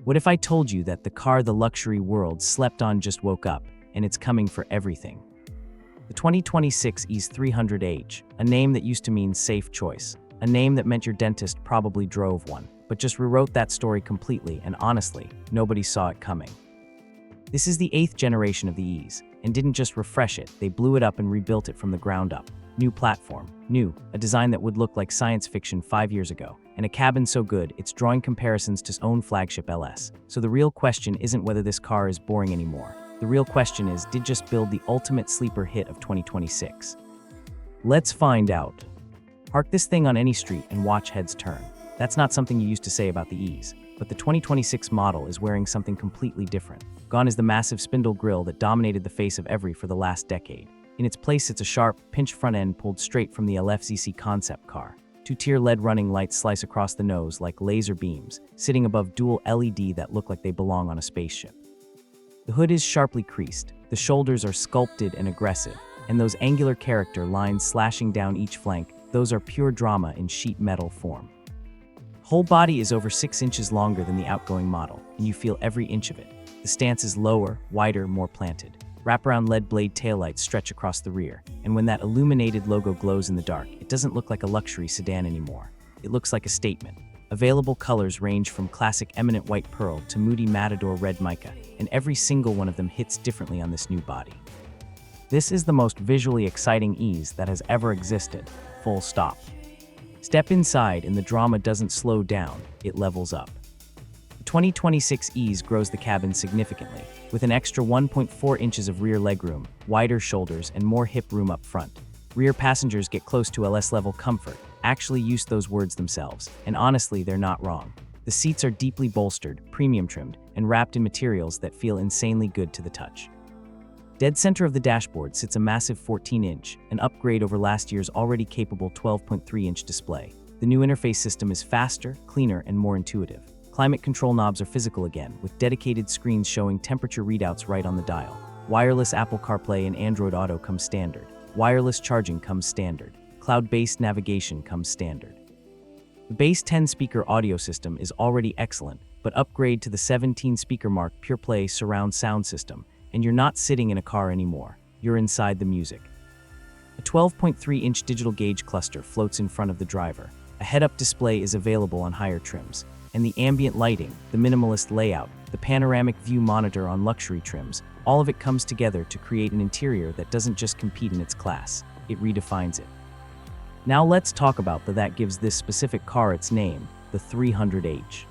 What if I told you that the car the luxury world slept on just woke up, and it's coming for everything? The 2026 ES300h, a name that used to mean safe choice, a name that meant your dentist probably drove one, but just rewrote that story completely, and honestly, nobody saw it coming. This is the 8th generation of the ES, and didn't just refresh it, they blew it up and rebuilt it from the ground up. New platform, a design that would look like science fiction 5 years ago, and a cabin so good it's drawing comparisons to its own flagship LS. So the real question isn't whether this car is boring anymore. The real question is, did just build the ultimate sleeper hit of 2026? Let's find out. Park this thing on any street and watch heads turn. That's not something you used to say about the ES, but the 2026 model is wearing something completely different. Gone is the massive spindle grille that dominated the face of every for the last decade. In its place sits a sharp, pinched front end pulled straight from the LFZC concept car. Two-tier LED running lights slice across the nose like laser beams, sitting above dual LED that look like they belong on a spaceship. The hood is sharply creased, the shoulders are sculpted and aggressive, and those angular character lines slashing down each flank, those are pure drama in sheet metal form. The whole body is over 6 inches longer than the outgoing model, and you feel every inch of it. The stance is lower, wider, more planted. Wraparound LED blade taillights stretch across the rear, and when that illuminated logo glows in the dark, it doesn't look like a luxury sedan anymore. It looks like a statement. Available colors range from classic eminent white pearl to moody matador red mica, and every single one of them hits differently on this new body. This is the most visually exciting ES that has ever existed, full stop. Step inside and the drama doesn't slow down, it levels up. The 2026 ES grows the cabin significantly, with an extra 1.4 inches of rear legroom, wider shoulders, and more hip room up front. Rear passengers get close to LS-level comfort, actually use those words themselves, and honestly, they're not wrong. The seats are deeply bolstered, premium trimmed, and wrapped in materials that feel insanely good to the touch. Dead center of the dashboard sits a massive 14-inch, an upgrade over last year's already capable 12.3-inch display. The new interface system is faster, cleaner, and more intuitive. Climate control knobs are physical again, with dedicated screens showing temperature readouts right on the dial. Wireless Apple CarPlay and Android Auto come standard. Wireless charging comes standard. Cloud-based navigation comes standard. The base 10-speaker audio system is already excellent, but upgrade to the 17-speaker mark PurePlay surround sound system, and you're not sitting in a car anymore. You're inside the music. A 12.3-inch digital gauge cluster floats in front of the driver. A head-up display is available on higher trims. And the ambient lighting, the minimalist layout, the panoramic view monitor on luxury trims, all of it comes together to create an interior that doesn't just compete in its class, it redefines it. Now let's talk about that gives this specific car its name, the 300h.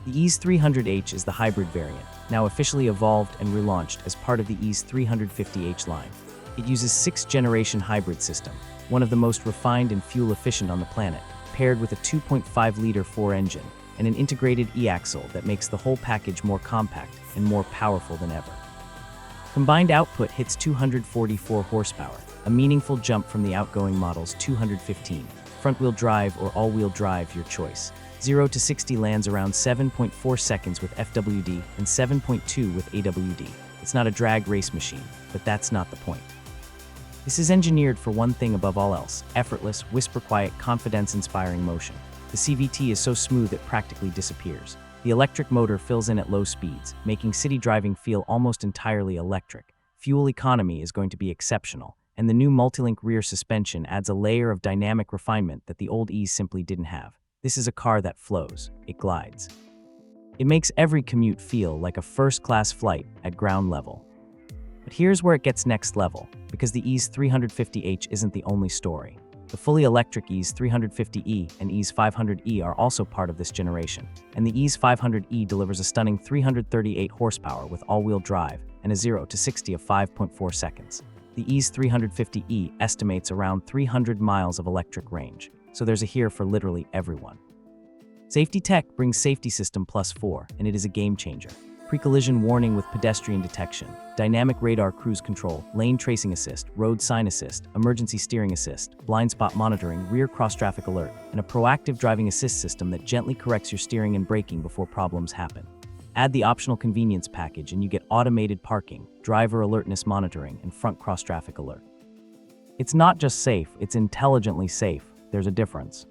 The ES300h is the hybrid variant, now officially evolved and relaunched as part of the ES350h line. It uses 6th-generation hybrid system, one of the most refined and fuel-efficient on the planet, paired with a 2.5-liter 4 engine, and an integrated e-axle that makes the whole package more compact and more powerful than ever. Combined output hits 244 horsepower, a meaningful jump from the outgoing model's 215. Front-wheel drive or all-wheel drive, your choice. 0 to 60 lands around 7.4 seconds with FWD and 7.2 with AWD. It's not a drag race machine, but that's not the point. This is engineered for one thing above all else: effortless, whisper-quiet, confidence-inspiring motion. The CVT is so smooth it practically disappears. The electric motor fills in at low speeds, making city driving feel almost entirely electric. Fuel economy is going to be exceptional, and the new multi-link rear suspension adds a layer of dynamic refinement that the old ES simply didn't have. This is a car that flows, it glides. It makes every commute feel like a first-class flight at ground level. But here's where it gets next level, because the ES350h isn't the only story. The fully electric ES350e and ES500e are also part of this generation, and the ES500e delivers a stunning 338 horsepower with all-wheel drive and a 0 to 60 of 5.4 seconds. The ES350e estimates around 300 miles of electric range, so there's a here for literally everyone. Safety Tech brings Safety System Plus 4, and it is a game-changer. Pre-collision warning with pedestrian detection, dynamic radar cruise control, lane tracing assist, road sign assist, emergency steering assist, blind spot monitoring, rear cross-traffic alert, and a proactive driving assist system that gently corrects your steering and braking before problems happen. Add the optional convenience package and you get automated parking, driver alertness monitoring, and front cross-traffic alert. It's not just safe, it's intelligently safe. There's a difference.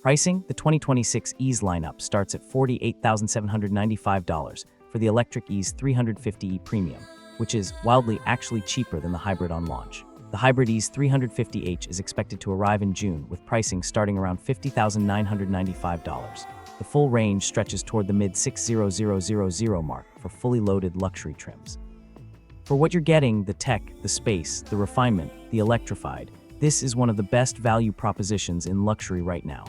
Pricing: the 2026 ES lineup starts at $48,795 for the electric ES350e Premium, which is wildly actually cheaper than the hybrid on launch. The hybrid ES350h is expected to arrive in June, with pricing starting around $50,995. The full range stretches toward the mid-$60,000 mark for fully loaded luxury trims. For what you're getting, the tech, the space, the refinement, the electrified, this is one of the best value propositions in luxury right now.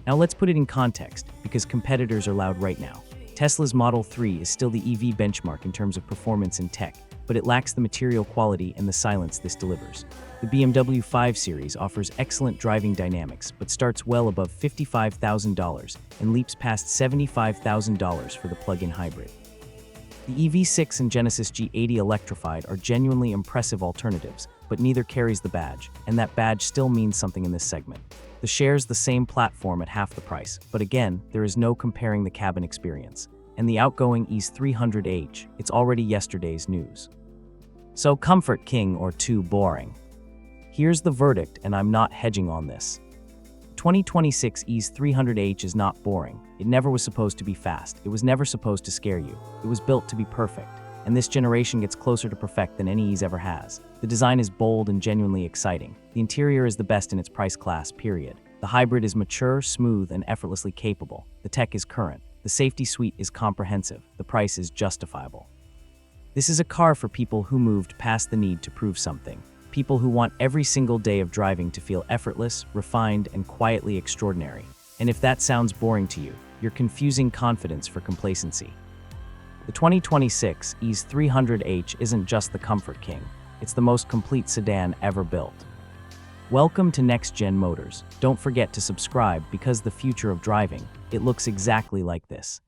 Now let's put it in context, because competitors are loud right now. Tesla's Model 3 is still the EV benchmark in terms of performance and tech, but it lacks the material quality and the silence this delivers. The BMW 5 Series offers excellent driving dynamics, but starts well above $55,000 and leaps past $75,000 for the plug-in hybrid. The EV6 and Genesis G80 electrified are genuinely impressive alternatives, but neither carries the badge, and that badge still means something in this segment. The shares the same platform at half the price, but again, there is no comparing the cabin experience. And the outgoing ES300h, it's already yesterday's news. So comfort king or too boring? Here's the verdict, and I'm not hedging on this. 2026 ES300h is not boring. It never was supposed to be fast. It was never supposed to scare you. It was built to be perfect. And this generation gets closer to perfect than any ES ever has. The design is bold and genuinely exciting. The interior is the best in its price class, period. The hybrid is mature, smooth, and effortlessly capable. The tech is current. The safety suite is comprehensive. The price is justifiable. This is a car for people who moved past the need to prove something. People who want every single day of driving to feel effortless, refined, and quietly extraordinary. And if that sounds boring to you, you're confusing confidence for complacency. The 2026 ES300h isn't just the comfort king. It's the most complete sedan ever built. Welcome to NextGen Motors. Don't forget to subscribe, because the future of driving, it looks exactly like this.